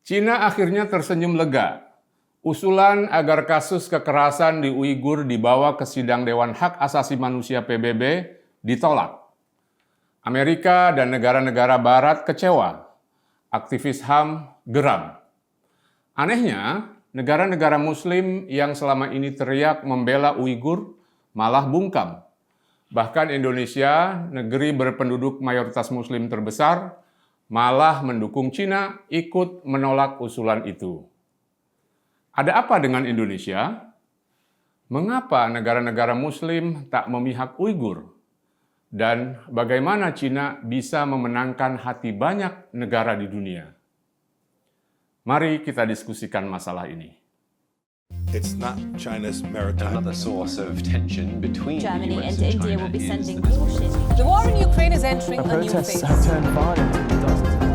Cina akhirnya tersenyum lega. Usulan agar kasus kekerasan di Uighur dibawa ke sidang Dewan Hak Asasi Manusia PBB ditolak. Amerika dan negara-negara Barat kecewa. Aktivis HAM geram. Anehnya, negara-negara Muslim yang selama ini teriak membela Uighur malah bungkam. Bahkan Indonesia, negeri berpenduduk mayoritas Muslim terbesar, malah mendukung Cina ikut menolak usulan itu. Ada apa dengan Indonesia? Mengapa negara-negara Muslim tak memihak Uighur? Dan bagaimana Cina bisa memenangkan hati banyak negara di dunia? Mari kita diskusikan masalah ini. It's not China's maritime. Another source of tension between Germany the US and and India China will be is sending the warships. The war in Ukraine is entering a new Protests phase. have turned violent in dozens of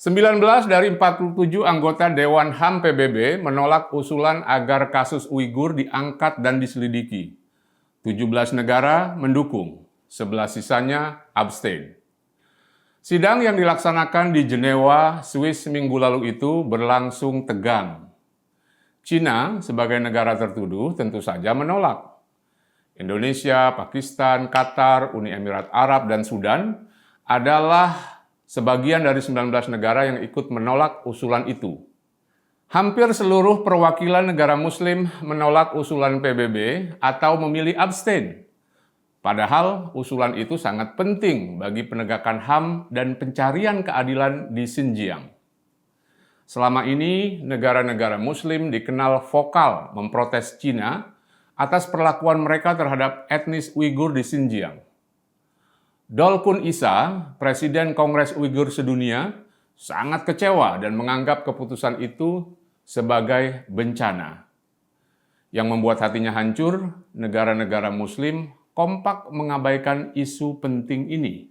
19 dari 47 anggota Dewan HAM PBB menolak usulan agar kasus Uighur diangkat dan diselidiki. 17 negara mendukung, 11 sisanya abstain. Sidang yang dilaksanakan di Jenewa, Swiss minggu lalu itu berlangsung tegang. Cina sebagai negara tertuduh tentu saja menolak. Indonesia, Pakistan, Qatar, Uni Emirat Arab, dan Sudan adalah sebagian dari 19 negara yang ikut menolak usulan itu. Hampir seluruh perwakilan negara Muslim menolak usulan PBB atau memilih abstain. Padahal usulan itu sangat penting bagi penegakan HAM dan pencarian keadilan di Xinjiang. Selama ini, negara-negara Muslim dikenal vokal memprotes Cina atas perlakuan mereka terhadap etnis Uighur di Xinjiang. Dolkun Issa, Presiden Kongres Uighur Sedunia, sangat kecewa dan menganggap keputusan itu sebagai bencana. Yang membuat hatinya hancur, negara-negara Muslim kompak mengabaikan isu penting ini.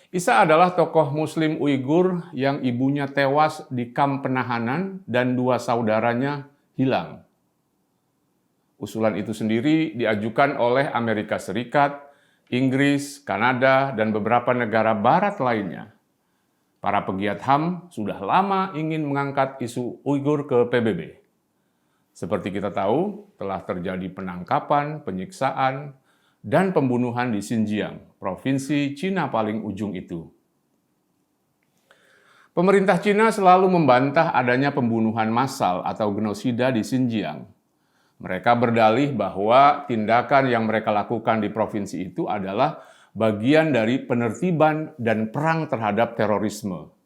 Issa adalah tokoh Muslim Uighur yang ibunya tewas di kamp penahanan dan 2 saudaranya hilang. Usulan itu sendiri diajukan oleh Amerika Serikat, Inggris, Kanada, dan beberapa negara barat lainnya. Para pegiat HAM sudah lama ingin mengangkat isu Uighur ke PBB. Seperti kita tahu, telah terjadi penangkapan, penyiksaan, dan pembunuhan di Xinjiang, provinsi Cina paling ujung itu. Pemerintah Cina selalu membantah adanya pembunuhan massal atau genosida di Xinjiang. Mereka berdalih bahwa tindakan yang mereka lakukan di provinsi itu adalah bagian dari penertiban dan perang terhadap terorisme.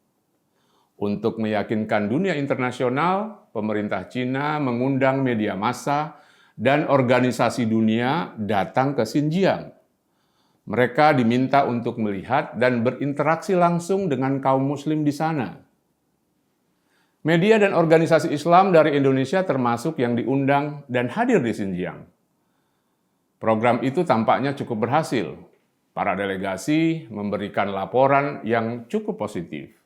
Untuk meyakinkan dunia internasional, pemerintah Cina mengundang media massa dan organisasi dunia datang ke Xinjiang. Mereka diminta untuk melihat dan berinteraksi langsung dengan kaum Muslim di sana. Media dan organisasi Islam dari Indonesia termasuk yang diundang dan hadir di Xinjiang. Program itu tampaknya cukup berhasil. Para delegasi memberikan laporan yang cukup positif.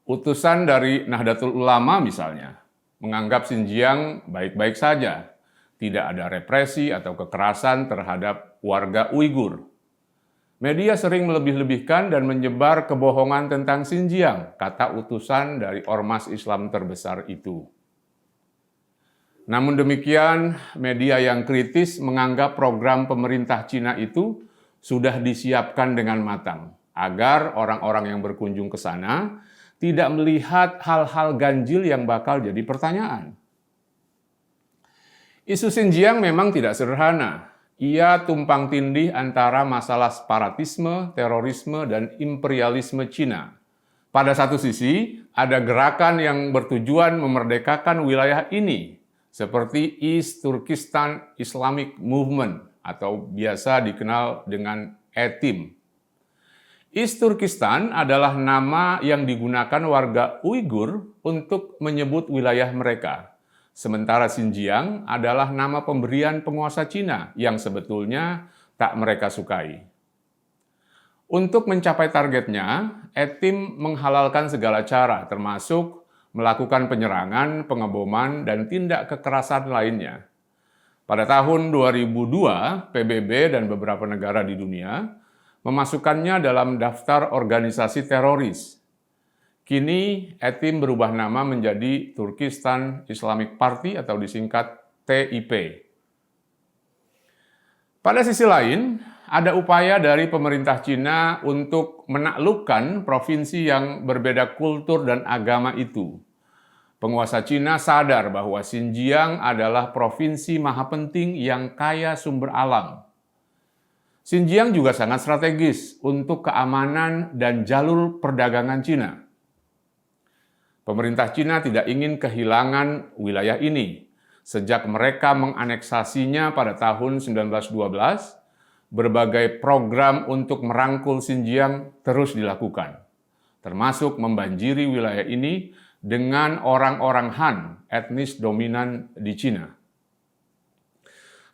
Utusan dari Nahdlatul Ulama misalnya, menganggap Xinjiang baik-baik saja. Tidak ada represi atau kekerasan terhadap warga Uighur. Media sering melebih-lebihkan dan menyebar kebohongan tentang Xinjiang, kata utusan dari ormas Islam terbesar itu. Namun demikian, media yang kritis menganggap program pemerintah Cina itu sudah disiapkan dengan matang, agar orang-orang yang berkunjung ke sana tidak melihat hal-hal ganjil yang bakal jadi pertanyaan. Isu Xinjiang memang tidak sederhana. Ia tumpang tindih antara masalah separatisme, terorisme, dan imperialisme Cina. Pada satu sisi, ada gerakan yang bertujuan memerdekakan wilayah ini, seperti East Turkestan Islamic Movement, atau biasa dikenal dengan ETIM. East Turkestan adalah nama yang digunakan warga Uighur untuk menyebut wilayah mereka. Sementara Xinjiang adalah nama pemberian penguasa Cina yang sebetulnya tak mereka sukai. Untuk mencapai targetnya, ETIM menghalalkan segala cara, termasuk melakukan penyerangan, pengeboman, dan tindak kekerasan lainnya. Pada tahun 2002, PBB dan beberapa negara di dunia memasukkannya dalam daftar organisasi teroris. Kini, Etim berubah nama menjadi Turkistan Islamic Party atau disingkat TIP. Pada sisi lain, ada upaya dari pemerintah Cina untuk menaklukkan provinsi yang berbeda kultur dan agama itu. Penguasa Cina sadar bahwa Xinjiang adalah provinsi maha penting yang kaya sumber alam. Xinjiang juga sangat strategis untuk keamanan dan jalur perdagangan Cina. Pemerintah Cina tidak ingin kehilangan wilayah ini. Sejak mereka menganeksasinya pada tahun 1912, berbagai program untuk merangkul Xinjiang terus dilakukan, termasuk membanjiri wilayah ini dengan orang-orang Han, etnis dominan di Cina.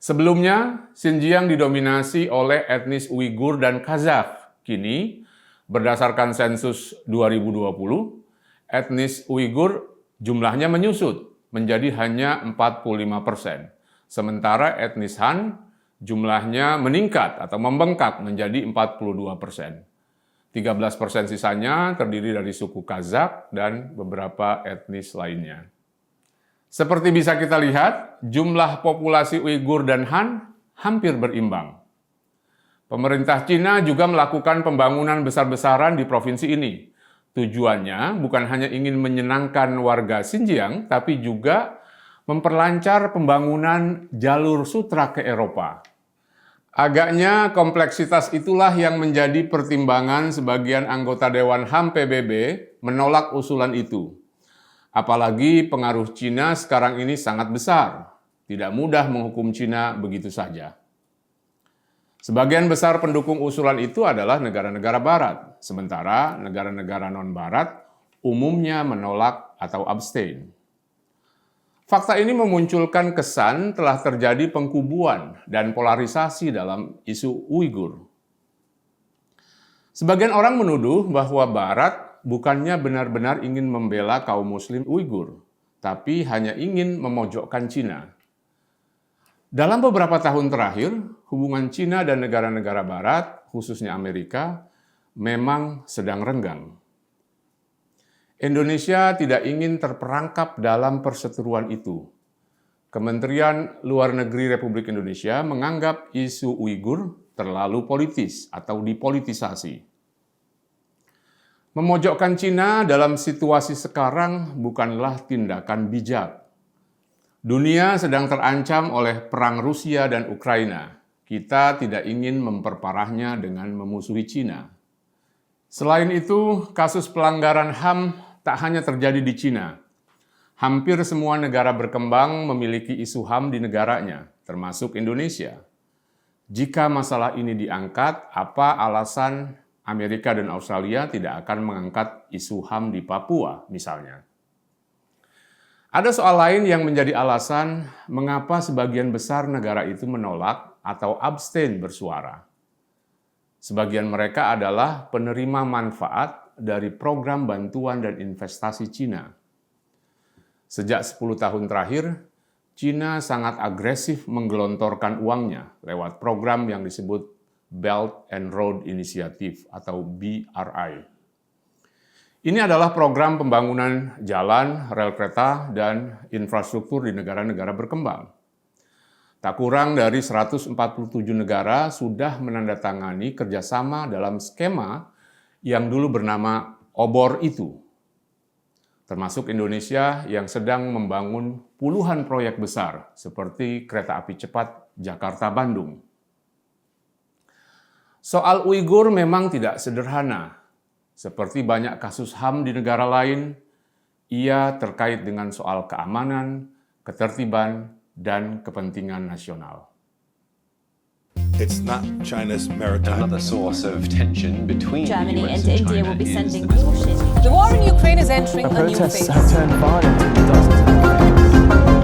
Sebelumnya, Xinjiang didominasi oleh etnis Uighur dan Kazakh. Kini, berdasarkan sensus 2020, etnis Uighur jumlahnya menyusut menjadi hanya 45%. Sementara etnis Han jumlahnya meningkat atau membengkak menjadi 42%. 13% sisanya terdiri dari suku Kazakh dan beberapa etnis lainnya. Seperti bisa kita lihat, jumlah populasi Uighur dan Han hampir berimbang. Pemerintah Cina juga melakukan pembangunan besar-besaran di provinsi ini. Tujuannya bukan hanya ingin menyenangkan warga Xinjiang, tapi juga memperlancar pembangunan jalur sutra ke Eropa. Agaknya kompleksitas itulah yang menjadi pertimbangan sebagian anggota Dewan HAM PBB menolak usulan itu. Apalagi pengaruh Cina sekarang ini sangat besar, tidak mudah menghukum Cina begitu saja. Sebagian besar pendukung usulan itu adalah negara-negara Barat, sementara negara-negara non-Barat umumnya menolak atau abstain. Fakta ini memunculkan kesan telah terjadi pengkubuan dan polarisasi dalam isu Uighur. Sebagian orang menuduh bahwa Barat bukannya benar-benar ingin membela kaum Muslim Uighur, tapi hanya ingin memojokkan Cina. Dalam beberapa tahun terakhir, hubungan Cina dan negara-negara Barat, khususnya Amerika, memang sedang renggang. Indonesia tidak ingin terperangkap dalam perseteruan itu. Kementerian Luar Negeri Republik Indonesia menganggap isu Uighur terlalu politis atau dipolitisasi. Memojokkan Cina dalam situasi sekarang bukanlah tindakan bijak. Dunia sedang terancam oleh perang Rusia dan Ukraina. Kita tidak ingin memperparahnya dengan memusuhi Cina. Selain itu, kasus pelanggaran HAM tak hanya terjadi di Cina. Hampir semua negara berkembang memiliki isu HAM di negaranya, termasuk Indonesia. Jika masalah ini diangkat, apa alasan Amerika dan Australia tidak akan mengangkat isu HAM di Papua, misalnya? Ada soal lain yang menjadi alasan mengapa sebagian besar negara itu menolak atau abstain bersuara. Sebagian mereka adalah penerima manfaat dari program bantuan dan investasi Cina. Sejak 10 tahun terakhir, Cina sangat agresif menggelontorkan uangnya lewat program yang disebut Belt and Road Initiative atau BRI. Ini adalah program pembangunan jalan, rel kereta, dan infrastruktur di negara-negara berkembang. Tak kurang dari 147 negara sudah menandatangani kerjasama dalam skema yang dulu bernama OBOR itu. Termasuk Indonesia yang sedang membangun puluhan proyek besar seperti kereta api cepat Jakarta-Bandung. Soal Uighur memang tidak sederhana. Seperti banyak kasus HAM di negara lain, ia terkait dengan soal keamanan, ketertiban, dan kepentingan nasional. It's not China's maritime. Another source of tension between Germany the US and and India China will be is sending the warships. The war in Ukraine is entering The a new protests phase. have turned violent in dozens of countries.